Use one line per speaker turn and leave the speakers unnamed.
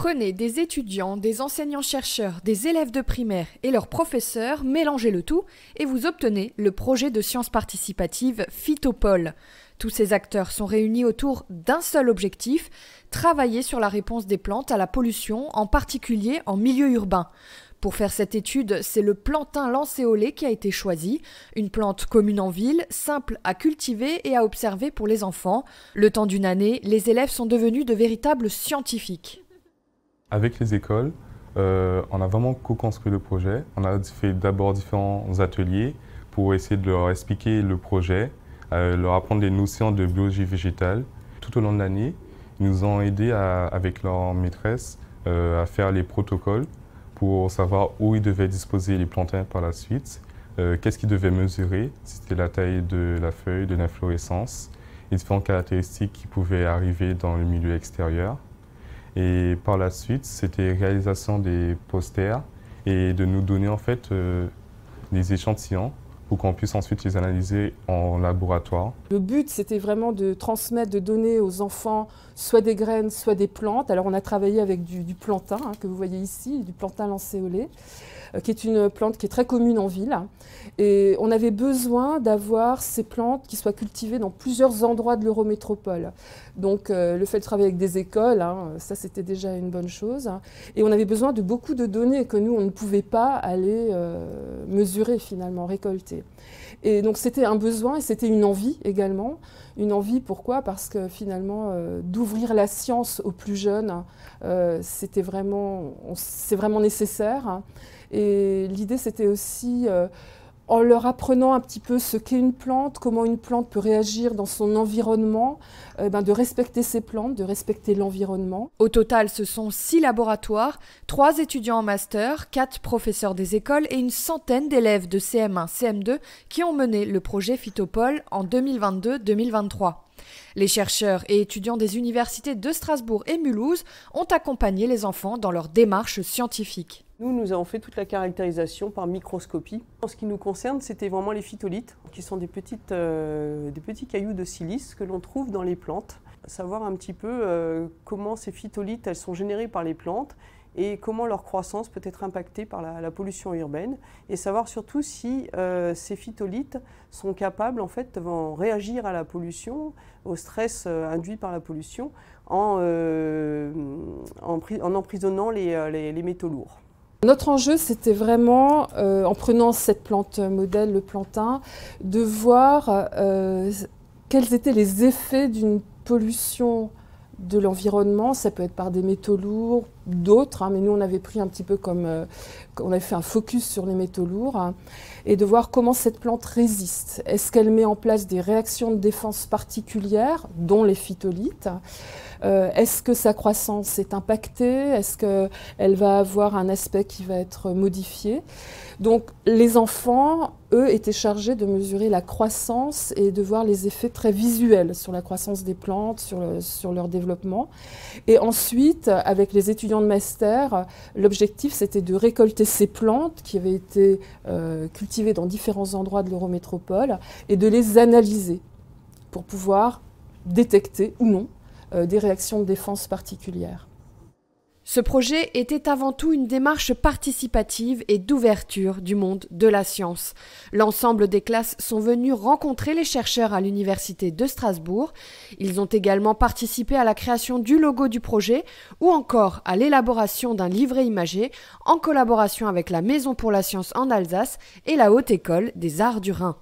Prenez des étudiants, des enseignants-chercheurs, des élèves de primaire et leurs professeurs, mélangez le tout et vous obtenez le projet de sciences participatives Phytopole. Tous ces acteurs sont réunis autour d'un seul objectif, travailler sur la réponse des plantes à la pollution, en particulier en milieu urbain. Pour faire cette étude, c'est le plantain lancéolé qui a été choisi, une plante commune en ville, simple à cultiver et à observer pour les enfants. Le temps d'une année, les élèves sont devenus de véritables scientifiques.
Avec les écoles, on a vraiment co-construit le projet. On a fait d'abord différents ateliers pour essayer de leur expliquer le projet, leur apprendre les notions de biologie végétale. Tout au long de l'année, ils nous ont aidés avec leur maîtresse à faire les protocoles pour savoir où ils devaient disposer les plantains par la suite, qu'est-ce qu'ils devaient mesurer, si c'était la taille de la feuille, de l'inflorescence, les différentes caractéristiques qui pouvaient arriver dans le milieu extérieur. Et par la suite, c'était réalisation des posters et de nous donner en fait des échantillons pour qu'on puisse ensuite les analyser en laboratoire.
Le but, c'était vraiment de transmettre, de donner aux enfants soit des graines, soit des plantes. Alors on a travaillé avec du plantain, que vous voyez ici, du plantain lancéolé, qui est une plante qui est très commune en ville. Et on avait besoin d'avoir ces plantes qui soient cultivées dans plusieurs endroits de l'Eurométropole. Donc le fait de travailler avec des écoles, ça c'était déjà une bonne chose. Et on avait besoin de beaucoup de données que nous, on ne pouvait pas aller mesurer finalement, récolter. Et donc c'était un besoin et c'était une envie également. Une envie, pourquoi? Parce que finalement, d'ouvrir la science aux plus jeunes, c'est vraiment nécessaire. Et l'idée, c'était aussi, en leur apprenant un petit peu ce qu'est une plante, comment une plante peut réagir dans son environnement, de respecter ces plantes, de respecter l'environnement.
Au total, ce sont 6 laboratoires, 3 étudiants en master, 4 professeurs des écoles et une centaine d'élèves de CM1, CM2 qui ont mené le projet Phytopole en 2022-2023. Les chercheurs et étudiants des universités de Strasbourg et Mulhouse ont accompagné les enfants dans leur démarche scientifique.
Nous avons fait toute la caractérisation par microscopie. En ce qui nous concerne, c'était vraiment les phytolithes, qui sont des petits cailloux de silice que l'on trouve dans les plantes. Savoir un petit peu comment ces phytolithes elles sont générés par les plantes et comment leur croissance peut être impactée par la pollution urbaine. Et savoir surtout si ces phytolithes sont capables, en fait, de réagir à la pollution, au stress induit par la pollution, en emprisonnant les métaux lourds.
Notre enjeu, c'était vraiment, en prenant cette plante modèle, le plantain, de voir quels étaient les effets d'une pollution de l'environnement. Ça peut être par des métaux lourds, d'autres, mais nous on avait pris un petit peu comme, on avait fait un focus sur les métaux lourds, et de voir comment cette plante résiste. Est-ce qu'elle met en place des réactions de défense particulières, dont les phytolithes? Est-ce que sa croissance est impactée? Est-ce qu'elle va avoir un aspect qui va être modifié? Donc les enfants, eux, étaient chargés de mesurer la croissance et de voir les effets très visuels sur la croissance des plantes, sur leur développement. Et ensuite, avec les étudiants de master, l'objectif c'était de récolter ces plantes qui avaient été cultivées dans différents endroits de l'Eurométropole et de les analyser pour pouvoir détecter ou non des réactions de défense particulières.
Ce projet était avant tout une démarche participative et d'ouverture du monde de la science. L'ensemble des classes sont venus rencontrer les chercheurs à l'université de Strasbourg. Ils ont également participé à la création du logo du projet ou encore à l'élaboration d'un livret imagé en collaboration avec la Maison pour la Science en Alsace et la Haute École des Arts du Rhin.